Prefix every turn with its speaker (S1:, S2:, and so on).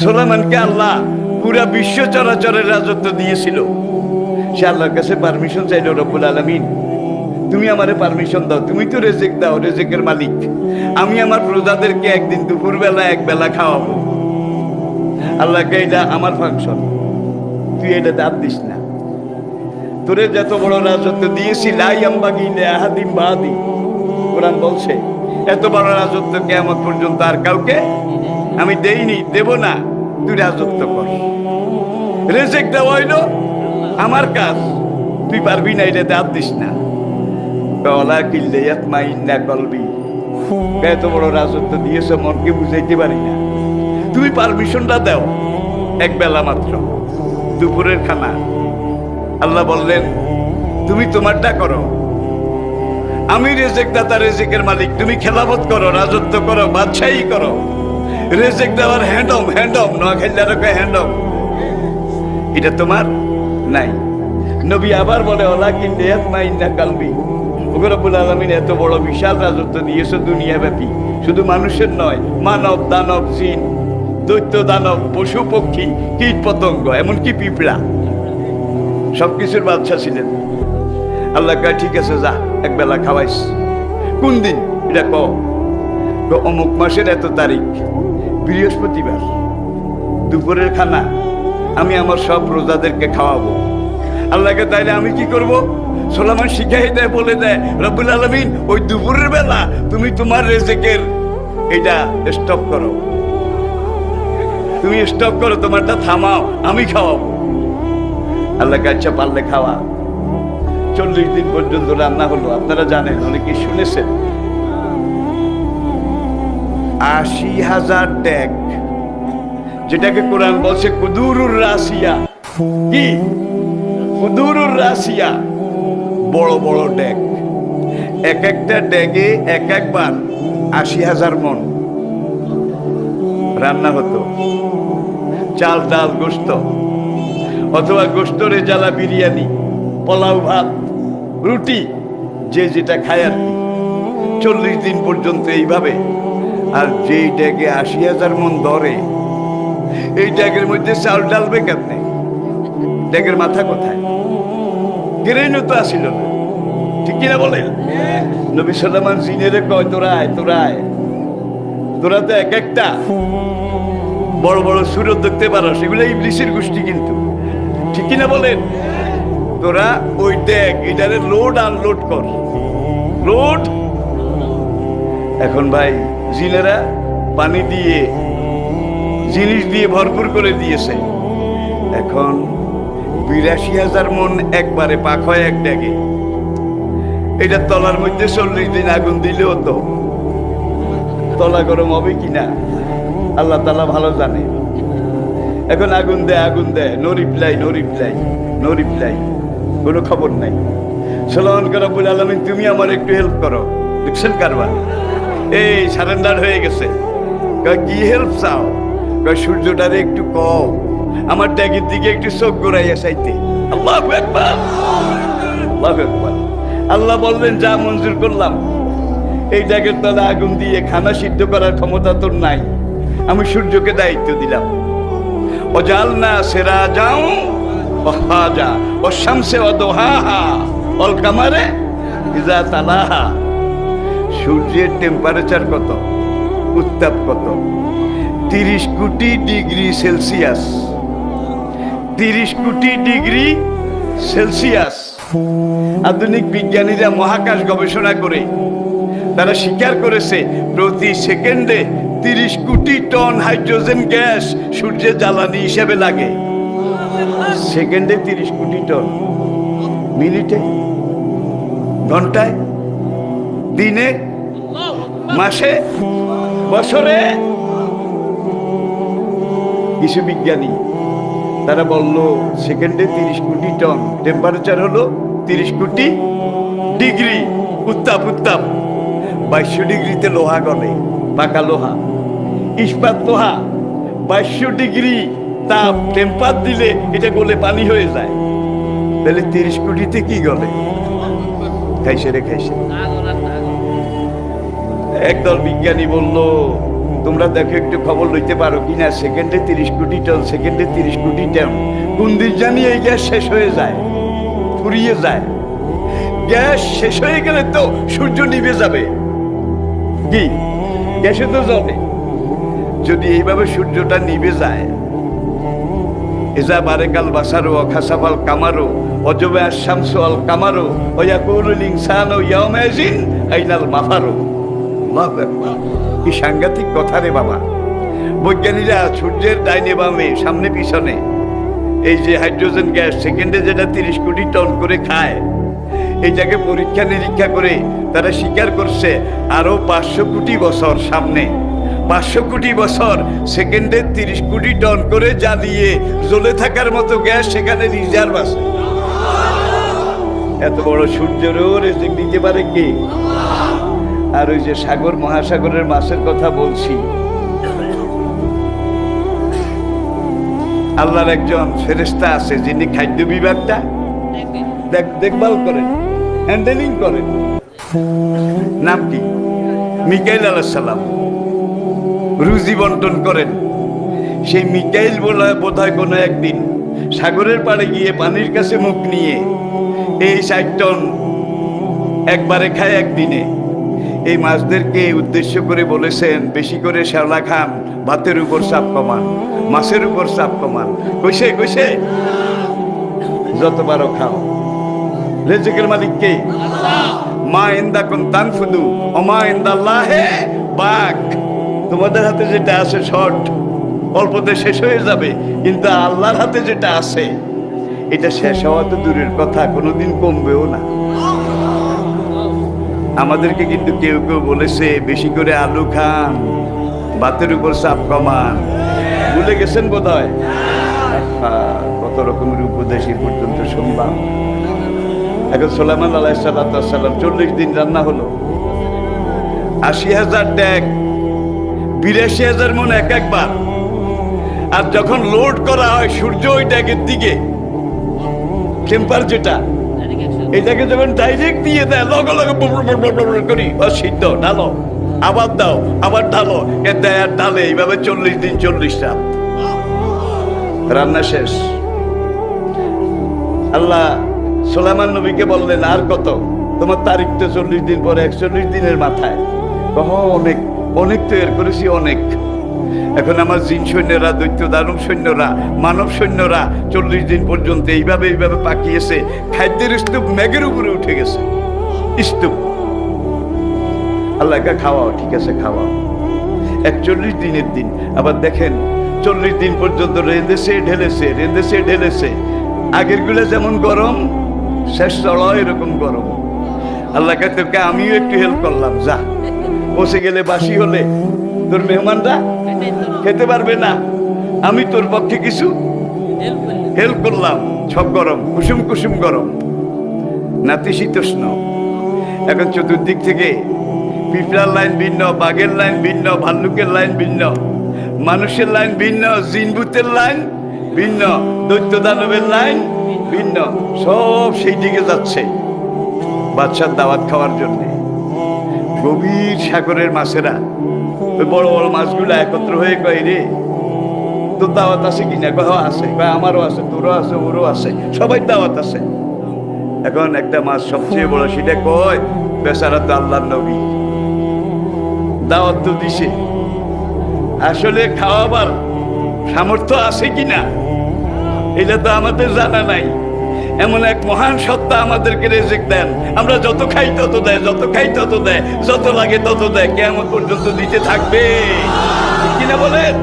S1: সুলাইমানকে আল্লাহ পুরা বিশ্ব চরাচরের রাজত্ব দিয়েছিল। সে আল্লাহর কাছে পারমিশন চাইল, রব্বুল আলামিন তুমি আমারে পারমিশন দাও, তুমি তো রেজেক দাও, রেজেকের মালিক। আমি আমার প্রজাদেরকে একদিন দুপুরবেলা এক বেলা খাওয়াবো। আল্লাহকে এটা আমার ফাংশন, তুই এটা দাব দিস না। তোরে যত বড় রাজত্ব দিয়েছি, লাই আম্বাগি আহাদিম বাদি, কোরআন বলছে এত বড় রাজত্ব কিয়ামত পর্যন্ত আর কাউকে আমি দেইনি, দেব না। তুই রাজত্ব কর, রেজেক দেওয়া হইলো আমার কাজ, তুই পারবি না, এটা দাব দিস না। ওলা কিল্লে ইয়াতমাইন্না কলবি, এত বড় রাজত্ব দিয়েছো, মনকে বুঝাইতে পারি না, তুমি পারমিশনটা দাও এক বেলা মাত্র, দুপুরের খানা। আল্লাহ বললেন তুমি তোমারটা করো, আমি রেজেক দাতা, রেজেকের মালিক, তুমি খেলাফত করো, রাজত্ব করো, বাদশাহী করো। রেজেক দেওয়ার হ্যান্ডম হ্যান্ডম নোয়াখালীকে হ্যান্ডম, এটা তোমার নাই। নবী আবার বলে ওলা কিন্নে ইয়াতমাইন্না কলবি, ওগো রব্বুল আলামিন এত বড় বিশাল রাজত্ব দিয়েছো দুনিয়া ব্যাপী, শুধু মানুষের নয়, মানব দানব জিন দৈত্য দানব পশু পক্ষী কীট পতঙ্গ এমনকি পিঁপড়া সবকিছুর বাদশা ছিলেন। আল্লাহ কয় ঠিক আছে যা এক বেলা খাওয়াইস। কোন দিন এটা অমুক মাসের এত তারিখ, বৃহস্পতিবার, দুপুরের খানা আমি আমার সব প্রজাদেরকে খাওয়াবো। আল্লাহকে তাইলে আমি কি করব? সুলাইমান শিখাই দেয়, বলে দেয় রব্বুল আলামিন ওই দুপুরের বেলা তুমি তোমার রেজেকের এটা স্টপ করো, তুমি স্টপ করো, তোমারটা থামাও, আমি খাওয়াবো। আল্লাহকে আচ্ছা পারলে খাওয়া। 40 দিন পর্যন্ত রান্না হলো। আপনারা জানেন, অনেকে শুনেছেন, 80,000 ডেক, যেটাকে কোরআন বলছে কুদুরুর রাসিয়া। কি কুদুরুর রাসিয়া? বড় বড় ডেক, এক একটা ডেগে এক একবার 80,000 মন রান্না হতো। চাল ডাল গোস্ত, অথবা গোস্তরে জ্বালা বিরিয়ানি, পোলাও ভাত, রুটি, যে যেটা খায় আর কি। 40 দিন পর্যন্ত এইভাবে। আর যেই ডেগে 80,000 মন ধরে, এই ডেগের মধ্যে চাল ডালবে কেমনে? ডেগের মাথা কোথায়? গেরেইনও তো আসিল না, ঠিক কিনা বলেন? নবী সুলাইমান জিনেরে কয় তোরায় তোরায়, তোরা তো এক একটা বড় বড় সুরত দেখতে পারো, সেগুলো ইবলিসের গোষ্ঠী কিন্তু, ঠিক কিনা বলেন? তোরা ওই ডেগ এটারে লোড আনলোড কর, লোড। এখন ভাই জিনেরা পানি দিয়ে জিনিস দিয়ে ভরপুর করে দিয়েছে। এখন 82,000 মন একবারে পাক হয় এক ডেগে। এটা তলার মধ্যে 40 দিন আগুন দিলেও তো তলা গরম হবে কিনা আল্লাহ তাআলা ভালো জানে। এখন আগুন দেয়, no reply, no reply, no reply, কোনো খবর নাই। সুলাইমান রব্বুল আলামিন তুমি আমার একটু হেল্প করো। দেখছেন কারবার, এই সারেন্ডার হয়ে গেছে। কি হেল্প চাও? সূর্যটারে একটু কও আমার ড্যাগের দিকে একটু চোখ ঘুরাইয়া চাইতে। আল্লাহু আকবার, আল্লাহু আকবার। আল্লাহ বললেন যা মঞ্জুর করলাম। এই ড্যাগের তলে আগুন দিয়ে খানা সিদ্ধ করার ক্ষমতা তোর নাই, আমি সূর্যকে দায়িত্ব দিলাম। ওয়াজালনা সিরাজাও ওয়াহাজা ওয়াশ-শামসা ওয়াদুহাহা ওয়াল কামারে ইযা তালাহা। সূর্যের টেম্পারেচার কত, উত্তাপ কত? 30 কোটি ডিগ্রি সেলসিয়াস, 30 কোটি ডিগ্রি সেলসিয়াস। আধুনিক বিজ্ঞানীরা মহাকাশ গবেষণা করে তারা স্বীকার করেছে প্রতি সেকেন্ডে 30 কোটি টন হাইড্রোজেন গ্যাস সূর্যের জ্বালানি হিসেবে লাগে। সেকেন্ডে 30 কোটি টন, মিনিটে, ঘন্টায়, দিনে, মাসে, বছরে। কিছু বিজ্ঞানী তারা বলল সেকেন্ডে 30 কোটি টন, টেম্পারেচার হলো 30 কোটি ডিগ্রি উত্তাপ। 2200 ডিগ্রিতে লোহা গলে, পাকা লোহা, ইস্পাত লোহা। 2200 ডিগ্রি তাপ টেম্পার দিলে এটা গলে পানি হয়ে যায়। তাহলে 30 কোটিতে কি গলে? খাইছে রে খাইছে। একদল বিজ্ঞানী বলল তোমরা দেখো একটু খবর লইতে পারো কিনা, সেকেন্ডে 30 কোটি টন, সেকেন্ডে 30 কোটি টন। কোন দিন জানি এই গ্যাস শেষ হয়ে যায়, ফুরিয়ে যায়। গ্যাস শেষ হয়ে গেলে তো সূর্য নিভে যাবে, কি গ্যাসে তো জ্বলে। যদি এইভাবে সূর্যটা নিভে যায়, ইজা বারেকাল বাসারো খাসাফাল কামারো অজবে আশামসু আল কামারো ওয়াকুলুল ইনসানু ইয়াউমাইজিন আইনাল মাফারো। আল্লাহু আকবার, কি সাংঘাতিক কথা রে বাবা। বৈজ্ঞানিকরা সূর্যের ডাইনে বামে সামনে পিছনে এই যে হাইড্রোজেন গ্যাস সেকেন্ডে যেটা 30 কোটি টন করে খায়, এইটাকে পরীক্ষা নিরীক্ষা করে তারা স্বীকার করছে আরো 500 কোটি বছর সামনে, 500 কোটি বছর সেকেন্ডে 30 কোটি টন করে জ্বালিয়ে জ্বলে থাকার মতো গ্যাস সেখানে রিজার্ভ আছে। এত বড় সূর্যেরও রেজেক দিতে পারে কে? আর ওই যে সাগর মহাসাগরের মাছের কথা বলছি, আল্লাহর একজন ফেরেশতা আছে যিনি খাদ্য বিভাগটা দেখভাল করেন, হ্যান্ডেলিং করেন। নাম কি? মিকাইল আলাইহিস সালাম। রুজি বন্টন করেন। সেই মিকাইল বোধহয় কোনো একদিন সাগরের পাড়ে গিয়ে পানির কাছে মুখ নিয়ে এই 60 টন একবারে খায় একদিনে। এই মাছদেরকে উদ্দেশ্য করে বলেছেন, বেশি করে শ্যাওলা খান, ভাতের উপর চাপ কমান, মাছের উপর চাপ কমান। কইছে কইছে যত পারো খাও। রিজিকের মালিক কে? মা ইনদাকুম তানফুদু ওয়া মা ইনদাল্লাহি বাক। তোমাদের হাতে যেটা আছে শর্ট, অল্পতে শেষ হয়ে যাবে, কিন্তু আল্লাহর হাতে যেটা আছে এটা শেষ হওয়া তো দূরের কথা, কোনোদিন কমবেও না। আমাদেরকে কিন্তু কেউ কেউ বলেছে বেশি করে আলু খান, ভাতের উপর চাপ কমান। ভুলে গেছেন বোধ হয়। কত রকমের উপদেশ এই পর্যন্ত শুনলাম। এখন সুলাইমান আলাইহিস সালাম 40 দিন রান্না হলো, 80,000 ট্যাগ, 82,000 মন এক একবার। আর যখন লোড করা হয় সূর্য ওই ট্যাগের দিকে, টেম্পার যেটা, এটাকে যখন ডাইরেক্ট দিয়ে দেয় লগে লগে করি সিদ্ধ, ঢালো, আবার দাও, আবার ঢালো, এ দেয় আর ঢালে, এইভাবে 40 দিন 40 রাত রান্না শেষ। আল্লাহ সুলাইমান নবীকে বললেন, আর কত? তোমার তারিখ তো 40 দিন পরে, 41 দিনের মাথায়। অনেক অনেক তৈরি করেছি, অনেক। এখন আমার জিন সৈন্যরা, দৈত্য দানব সৈন্যরা, মানব সৈন্যরা 40 দিন পর্যন্ত এইভাবে এইভাবে পাকিয়েছে। খাদ্যের স্তূপ মেঘের উপরে উঠে গেছে, স্তূপ। আল্লাহকে খাওয়াও, ঠিক আছে খাওয়াও। 41 দিনের দিন আবার দেখেন 40 দিন পর্যন্ত রেঁধেছে ঢেলেছে, রেঁধেছে ঢেলেছে। আগের গুলো যেমন গরম, শেষ চড়াও এরকম গরম। আল্লাহকে তোকে আমিও একটু হেল্প করলাম, যা। বসে গেলে বাসি হলে তোর মেহমানরা খেতে পারবে না, আমি তোর পক্ষে কিছু হেল্প করলাম। সব গরম, কুসুম কুসুম গরম, নাতিশীতোষ্ণ। এখন চতুর্দিক থেকে পিঁপড়ার লাইন ভিন্ন, বাঘের লাইন ভিন্ন, ভাল্লুকের লাইন ভিন্ন, মানুষের লাইন ভিন্ন, জিনভূতের লাইন ভিন্ন, দৈত্য দানবের লাইন ভিন্ন। সব সেই দিকে যাচ্ছে বাদশার দাওয়াত খাওয়ার জন্য। গভীর সাগরের মাছেরা, ওই বড় বড় মাছগুলো একত্র হয়ে কয়, রে তোর দাওয়াত আছে কিনা? কয় আছে। কয় আমারও আছে, তোরও আছে, ওরও আছে, সবাই দাওয়াত আছে। এখন একটা মাছ সবচেয়ে বড়, সেটা কয় বেচারা তো আল্লাহর নবী, দাওয়াত তো দিছে, আসলে খাওয়াবার সামর্থ্য আছে কিনা এটা তো আমাদের জানা নাই। এমন এক মহান সত্তা আমাদেরকে রিজিক দেন, আমরা যত খাই তত দেয়, যত খাই তত দেয়, যত লাগে তত দেয়, কিয়ামত পর্যন্ত দিতে থাকবে, কিনা বলেন?